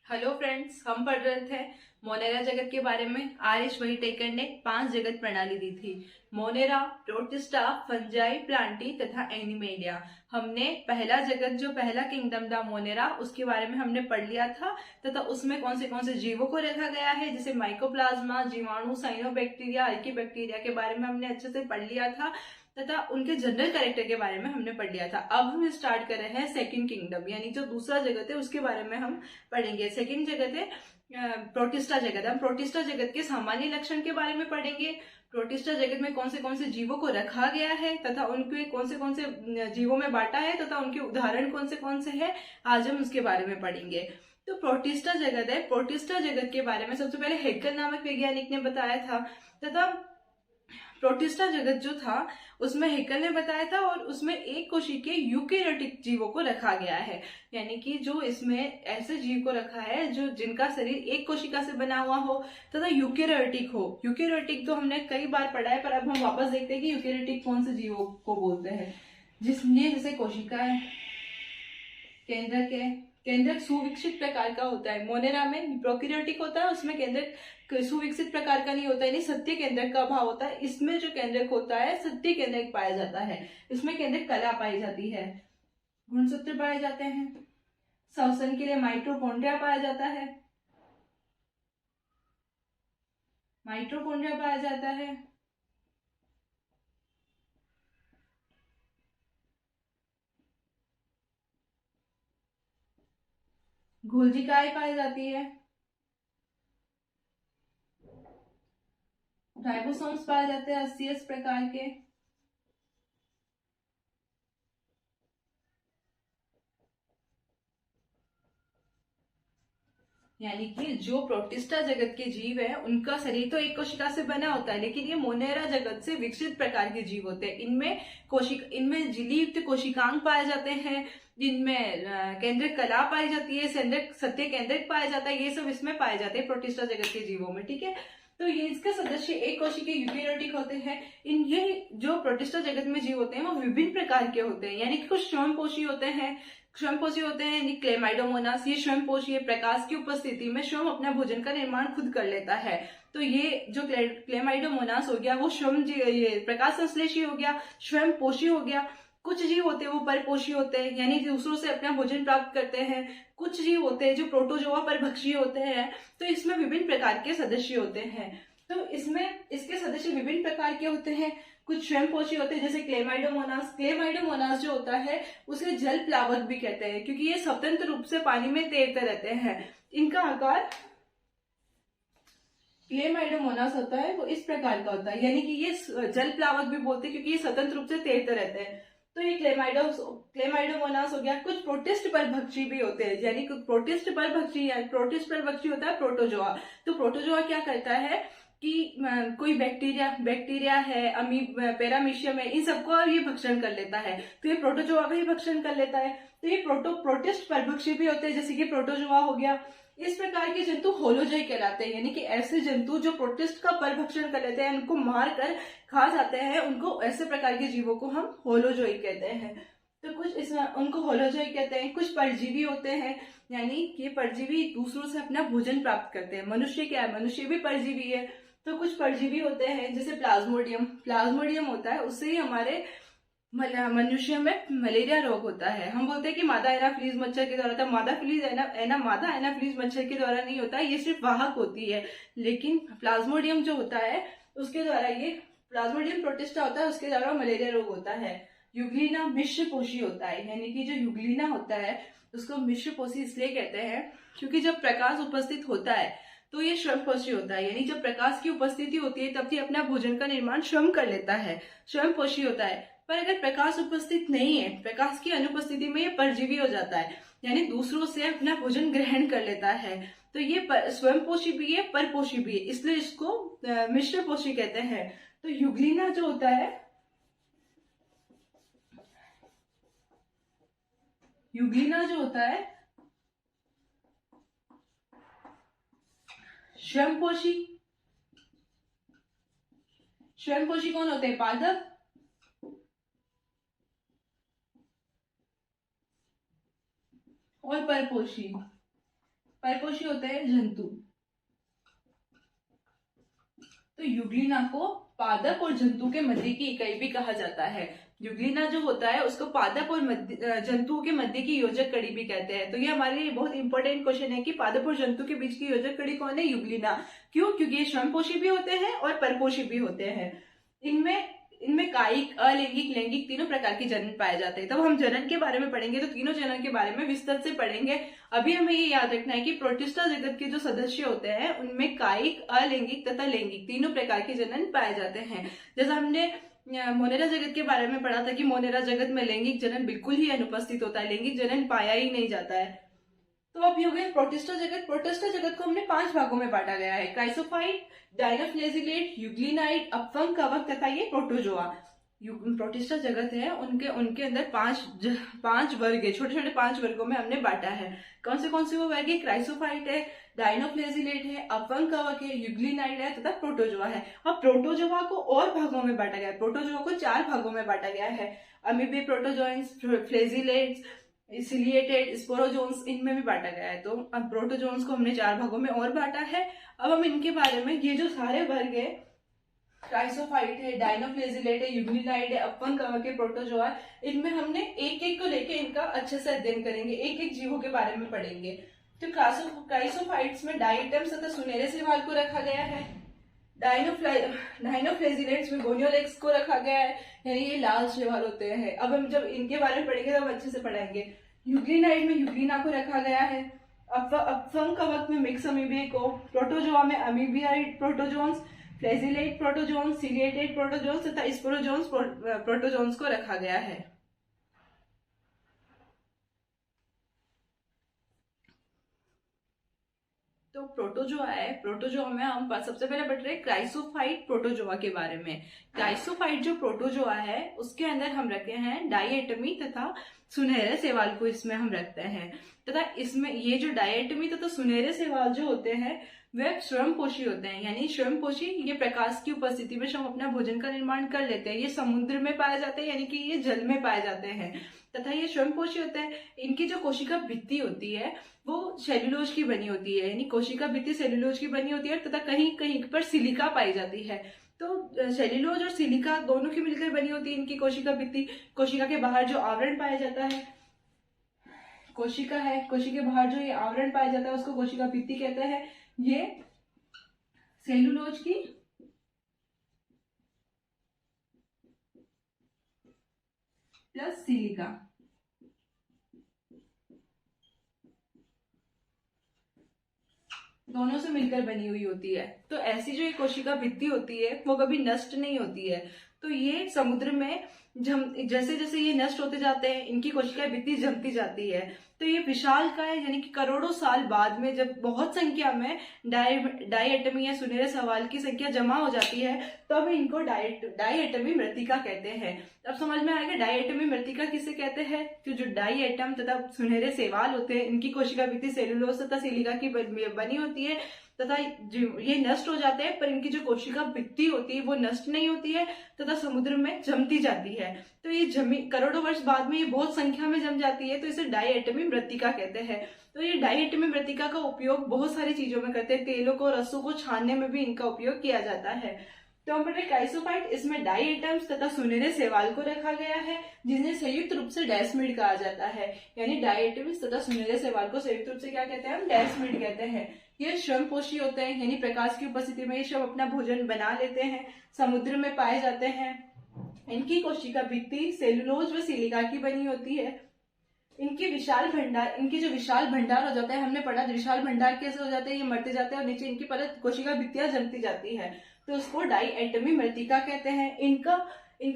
Hello friends, हम पढ़ रहे थे मोनेरा जगत के बारे में। आरिश वही टेकर ने 5 जगत प्रणाली दी थी: मोनेरा, प्रोटिस्टा, फंजाई, प्लांटी तथा एनिमेलिया। हमने पहला जगत, जो पहला किंगडम था मोनेरा, उसके बारे में हमने पढ़ लिया था तथा उसमें कौन से जीवों को रखा गया है, जैसे माइकोप्लाज्मा, जीवाणु, साइनोबैक्टीरिया, आर्कीबैक्टीरिया के बारे में हमने अच्छे से पढ़ लिया था तथा उनके जनरल कैरेक्टर के बारे में हमने पढ़ लिया था। अब हम स्टार्ट कर रहे हैं सेकंड किंगडम, यानी जो दूसरा जगत है उसके बारे में हम पढ़ेंगे। सेकंड जगत है प्रोटिस्टा जगत। हम प्रोटिस्टा जगत के सामान्य लक्षण के बारे में पढ़ेंगे। प्रोटिस्टा जगत में कौन से जीवों को रखा गया है तथा उनके कौन से जीवों में बांटा है तथा उनके उदाहरण कौन से हैं, आज हम उसके बारे में पढ़ेंगे। तो प्रोटिस्टा जगत है। प्रोटिस्टा जगत के बारे में सबसे पहले हेक्कल नामक वैज्ञानिक ने बताया था तथा प्रोटिस्टा जगत जो था उसमें हेक्कल ने बताया था और उसमें एक कोशिकीय यूकेरियोटिक जीवों को रखा गया है, यानी कि जो इसमें ऐसे जीव को रखा है जो जिनका शरीर एक कोशिका से बना हुआ हो तथा यूकेरियोटिक हो। यूकेरियोटिक तो हमने कई बार पढ़ा है, पर अब हम वापस देखते हैं कि यूकेरियोटिक कौन से जीवों को बोलते हैं, जिसमें जैसे कोशिकाएं, केंद्रक सुविकसित प्रकार का होता है। मोनेरा में प्रोकैरियोटिक होता है, उसमें केंद्रक सुविकसित प्रकार का नहीं होता है, यानी सत्य केंद्रक का अभाव होता है। इसमें जो केंद्रक होता है सत्य केंद्रक पाया जाता है। इसमें केंद्रक कला पाई जाती है, गुणसूत्र पाए जाते हैं, श्वसन के लिए माइटोकॉन्ड्रिया पाया जाता है, माइटोकॉन्ड्रिया पाया जाता है, घोलजिकाएं पाई जाती है, राइबोसोम्स पाए जाते हैं 80 प्रकार के, यानी कि जो प्रोटिस्टा जगत के जीव है उनका शरीर तो एक कोशिका से बना होता है, लेकिन ये मोनेरा जगत से विकसित प्रकार के जीव होते हैं। इनमें झिल्ली युक्त कोशिकांग पाए जाते हैं, जिनमें केंद्रक कला पाई जाती है, सत्य केंद्रक पाया जाता है। ये सब इसमें पाए जाते हैं प्रोटिस्टा जगत के जीवों में, ठीक है। तो ये इसके सदस्य एक कोशिकीय यूकेरियोटिक होते हैं। ये जो प्रोटिस्टा जगत में जीव होते हैं वो विभिन्न प्रकार के होते हैं, यानी कि कुछ स्वयंपोषी होते हैं, स्वयंपोषी होते हैं क्लेमाइडोमोनास। ये स्वयंपोषी है, प्रकाश की उपस्थिति में स्वयं अपना भोजन का निर्माण खुद कर लेता है। तो ये जो क्लेमाइडोमोनास हो गया वो स्वयं ये प्रकाश संश्लेषी हो गया, स्वयंपोषी हो गया। कुछ जीव होते हैं वो परपोषी होते हैं, यानी दूसरों से अपना भोजन प्राप्त करते हैं। कुछ जीव होते हैं जो प्रोटोजोआ परभक्षी होते हैं। तो इसमें विभिन्न प्रकार के सदस्य होते हैं। तो इसमें इसके सदस्य विभिन्न प्रकार के होते हैं। कुछ स्वयंपोषी होते हैं जैसे क्लेमाइडोमोनास। क्लेमाइडोमोनास जो होता है उसे जल प्लावक भी कहते हैं, क्योंकि ये स्वतंत्र रूप से पानी में तैरते रहते हैं। इनका आकार क्लेमाइडोमोनास होता है वो इस प्रकार का होता है, यानी कि ये जल प्लावक भी बोलते हैं क्योंकि ये स्वतंत्र रूप से तैरते रहते हैं। तो ये क्लेमाइडोमोनास हो गया। कुछ प्रोटिस्ट परभक्षी भी होते हैं, यानी प्रोटिस्ट परभक्षी होता है प्रोटोजोआ। तो प्रोटोजोआ क्या करता है कि कोई बैक्टीरिया है, पैरामीशियम है, इन सबको ये भक्षण कर लेता है। तो ये प्रोटोजोआ का ही भक्षण कर लेता है। तो ये प्रोटिस्ट परभक्षी भी होते हैं, जैसे कि प्रोटोजोआ हो गया। इस प्रकार के जंतु होलोजोई कहलाते हैं, यानी कि ऐसे जंतु जो प्रोटिस्ट का परभक्षण कर लेते हैं, उनको मार कर खा जाते हैं, उनको ऐसे प्रकार के जीवों को हम होलोजोई कहते हैं। तो कुछ उनको होलोजोई कहते हैं। कुछ परजीवी होते हैं, यानी कि परजीवी दूसरों से अपना भोजन प्राप्त करते हैं। मनुष्य क्या है, मनुष्य भी परजीवी है। तो कुछ परजीवी होते हैं जैसे प्लाज्मोडियम होता है, उससे ही हमारे मनुष्य में मलेरिया रोग होता है। हम बोलते हैं कि मादा एनाफिलीज मच्छर के द्वारा था। मादा एनाफिलीज मच्छर के द्वारा नहीं होता, ये सिर्फ वाहक होती है। लेकिन प्लाज्मोडियम जो होता है उसके द्वारा, ये प्लाज्मोडियम प्रोटिस्टा होता है, उसके द्वारा मलेरिया रोग होता है। युग्लिना मिश्रपोषी होता है, यानी कि जो युग्लिना होता है उसको मिश्रपोषी इसलिए कहते हैं क्योंकि जब प्रकाश उपस्थित होता है तो ये स्वयंपोषी होता है, यानी जब प्रकाश की उपस्थिति होती है तब ये अपना भोजन का निर्माण स्वयं कर लेता है, स्वयंपोषी होता है। पर अगर प्रकाश उपस्थित नहीं है, प्रकाश की अनुपस्थिति में ये परजीवी हो जाता है, यानी दूसरों से अपना भोजन ग्रहण कर लेता है। तो ये स्वयंपोषी भी है, परपोषी भी है, इसलिए इसको मिश्रपोषी कहते हैं। तो युग्लिना जो होता है, स्वयंपोषी कौन होते हैं, पादप और परपोषी। परपोषी होते हैं जंतु। तो युग्लिना को पादप और जंतु के मध्य की इकाई भी कहा जाता है। युग्लिना जो होता है उसको पादप और जंतुओं के मध्य की योजक कड़ी भी कहते हैं। तो ये हमारे लिए बहुत इंपॉर्टेंट क्वेश्चन है कि पादप और जंतु के बीच की योजक कड़ी कौन है? युग्लिना। क्यों? क्योंकि ये स्वयंपोषी भी होते हैं और परपोषी भी होते हैं। इनमें इनमें कायिक, अलैंगिक, लैंगिक तीनों प्रकार के जनन पाए जाते हैं। तब हम जनन के बारे में पढ़ेंगे तो तीनों जनन के बारे में विस्तार से पढ़ेंगे। अभी हमें ये याद रखना है कि प्रोटिस्टा जगत के जो सदस्य होते हैं उनमें कायिक, अलैंगिक तथा लैंगिक तीनों प्रकार के जनन पाए जाते हैं। जैसा हमने मोनेरा जगत के बारे में पढ़ा था कि मोनेरा जगत में लैंगिक जनन बिल्कुल ही अनुपस्थित होता है, लैंगिक जनन पाया ही नहीं जाता है। तो अब हो गया प्रोटिस्टा जगत। प्रोटिस्टा जगत को हमने 5 भागों में बांटा गया है: क्राइसोफाइट, डायनोफ्लेजिलेट, यूग्लिनाइड, अपफंग कवक तथा ये प्रोटोजोआ। प्रोटिस्टा जगत है उनके अंदर पांच वर्ग है, छोटे छोटे 5 वर्गों में हमने बांटा है। कौन से वो वर्ग है? क्राइसोफाइट है, डायनोफ्लेजिलेट है, अपफंग कवक है, यूग्लिनाइड है तथा प्रोटोजोआ है। अब प्रोटोजोआ को और भागों में बांटा गया है। प्रोटोजोआ को 4 भागों में बांटा गया है: अमीबे प्रोटोजोन्स, फ्लेजिलेट्स, सिलिएटेड, स्पोरोजोन्स, इनमें भी बांटा गया है। तो अब प्रोटोजोन्स को हमने 4 भागों में और बांटा है। अब हम इनके बारे में, ये जो सारे वर्ग है, क्राइसोफाइट है, डायनोफ्लेजिलेट है, यूग्लिनाइड है, अपफंग कवक है, प्रोटोजोआ, इनमें हमने एक एक को लेके इनका अच्छे से अध्ययन करेंगे, एक एक जीवों के बारे में पढ़ेंगे। तो क्राइसोफाइट्स में डाइटम्स तथा सुनहरे शैवाल को रखा गया है। डायनोफ्लेजिलेट्स में गोनियोलेक्स को रखा गया है, यानी ये लाल शैवाल होते हैं। अब हम जब इनके बारे में पढ़ेंगे तब अच्छे से पढ़ाएंगे। यूग्लिनाइड में यूग्लिना को रखा गया है। अपफंग कवक में मिक्स अमीबे को, प्रोटोजोआ में अमीबियाइड प्रोटोजोन्स, फ्लेजिलेट प्रोटोजोन्स, सिलिएटेड प्रोटोजोन्स तथा स्पोरोजोन्स प्रोटोजोन्स को रखा गया है। तो प्रोटोजोआ है, प्रोटोजोआ में हम सबसे पहले पढ़ रहे हैं क्राइसोफाइट प्रोटोजोआ के बारे में। क्राइसोफाइट जो प्रोटोजोआ है उसके अंदर हम रखे हैं डायएटमी तथा सुनहरे शैवाल को इसमें हम रखते हैं। तथा इसमें ये जो डायएटमी तथा सुनहरे शैवाल जो होते हैं वे स्वयंपोषी होते हैं। यानी स्वयंपोषी, ये प्रकाश की उपस्थिति में स्वयं अपना भोजन का निर्माण कर लेते हैं। ये समुद्र में पाए जाते हैं, यानी कि ये जल में पाए जाते हैं तथा ये स्वयंपोषी होते हैं। इनकी जो कोशिका भित्ति होती है वो सेल्यूलोज की बनी होती है, यानी कोशिका भित्ति सेल्यूलोज की बनी होती है तथा कहीं कहीं पर सिलिका पाई जाती है। तो सेल्यूलोज और सिलिका दोनों की मिलकर बनी होती है इनकी कोशिका भित्ति। कोशिका के बाहर जो आवरण पाया जाता है, कोशिका है, कोशिका के बाहर जो ये आवरण पाया जाता है उसको कोशिका भित्ति कहते हैं। ये सेल्यूलोज की प्लस सिलिका, दोनों से मिलकर बनी हुई होती है। तो ऐसी जो ये कोशिका भित्ति होती है वो कभी नष्ट नहीं होती है। तो ये समुद्र में जैसे जैसे ये नष्ट होते जाते हैं इनकी कोशिका भित्ति जमती जाती है। तो ये विशालकाय, यानी कि करोड़ों साल बाद में जब बहुत संख्या में डायएटमी या सुनहरे शैवाल की संख्या जमा हो जाती है तब इनको डायएटमी मृत्तिका कहते हैं। अब समझ में आएगा डायएटमी मृत्तिका किसे कहते हैं? तो जो डायएटम तथा सुनहरे शैवाल होते हैं इनकी कोशिका भित्ति सेलुलोज तथा सिलिका की बनी होती है तथा ये नष्ट हो जाते हैं, पर इनकी जो कोशिका भित्ति होती है वो नष्ट नहीं होती है तथा समुद्र में जमती जाती है। तो ये करोड़ों वर्ष बाद में ये बहुत संख्या में जम जाती है, तो इसे डायएटमी मृत्तिका कहते हैं। तो ये डायएटमी मृत्तिका का उपयोग बहुत सारी चीजों में करते हैं, तेलों को, रसों को छानने में भी इनका उपयोग किया जाता है। तो हम पढ़े क्राइसोफाइट, इसमें डायएटम्स तथा सुनहरे शैवाल को रखा गया है जिन्हें संयुक्त रूप से डेस्मिड कहा जाता है। यानी डायएटम्स तथा सुनहरे शैवाल को संयुक्त रूप से क्या कहते हैं? हम डेस्मिड कहते हैं। ये स्वयंपोषी होते हैं, यानी प्रकाश की उपस्थिति में ये सब अपना भोजन बना लेते हैं, समुद्र में पाए जाते हैं। इनकी कोशिका भित्ति सेलुलोज व सिलिका की बनी होती है। इनकी जो विशाल भंडार हो जाता है, हमने पढ़ा विशाल भंडार कैसे हो जाते हैं, ये मरते जाते हैं और नीचे इनकी परत कोशिका भित्तियां जमती जाती है, तो उसको डायएटमी मृत्तिका कहते हैं। इनका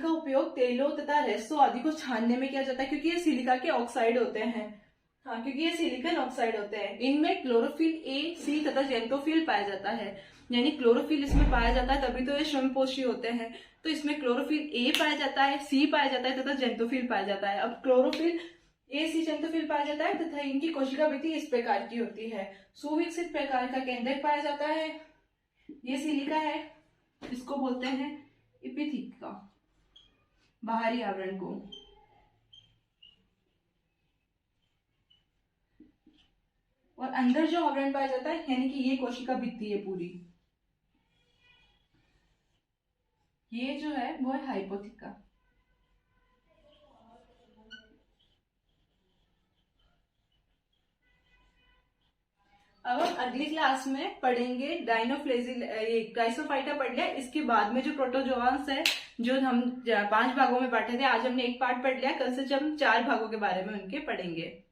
उपयोग तेलों तथा रेसों आदि को छानने में किया जाता है क्योंकि ये सिलिका के ऑक्साइड होते हैं। हाँ, क्योंकि ये सिलिकन ऑक्साइड होते हैं। इनमें क्लोरोफिल ए, सी तथा जेंटोफिल पाया जाता है, यानी क्लोरोफिल इसमें पाया जाता है तभी तो ये स्वयंपोषी होते हैं। तो इसमें क्लोरोफिल ए पाया जाता है, सी पाया जाता है तथा जेंटोफिल पाया जाता है। अब क्लोरोफिल ए, सी, जेंटोफिल पाया जाता है तथा इनकी कोशिका भित्ति इस प्रकार की होती है। सुविकसित प्रकार का केंद्रक पाया जाता है। ये सिलिका है, इसको बोलते हैं एपिथीका, बाहरी आवरण को। और और अंदर जो आवरण पाया जाता है यानी कि ये कोशिका भित्ति है पूरी, ये जो है वो है हाइपोथिका। अब हम अगली क्लास में पढ़ेंगे डाइनोफ्लेजिल, ये क्राइसोफाइटा पढ़ लिया, इसके बाद में जो प्रोटोजोआंस है जो हम 5 भागों में बांटे थे, आज हमने एक पार्ट पढ़ लिया, कल से हम 4 भागों के बारे में उनके पढ़ेंगे।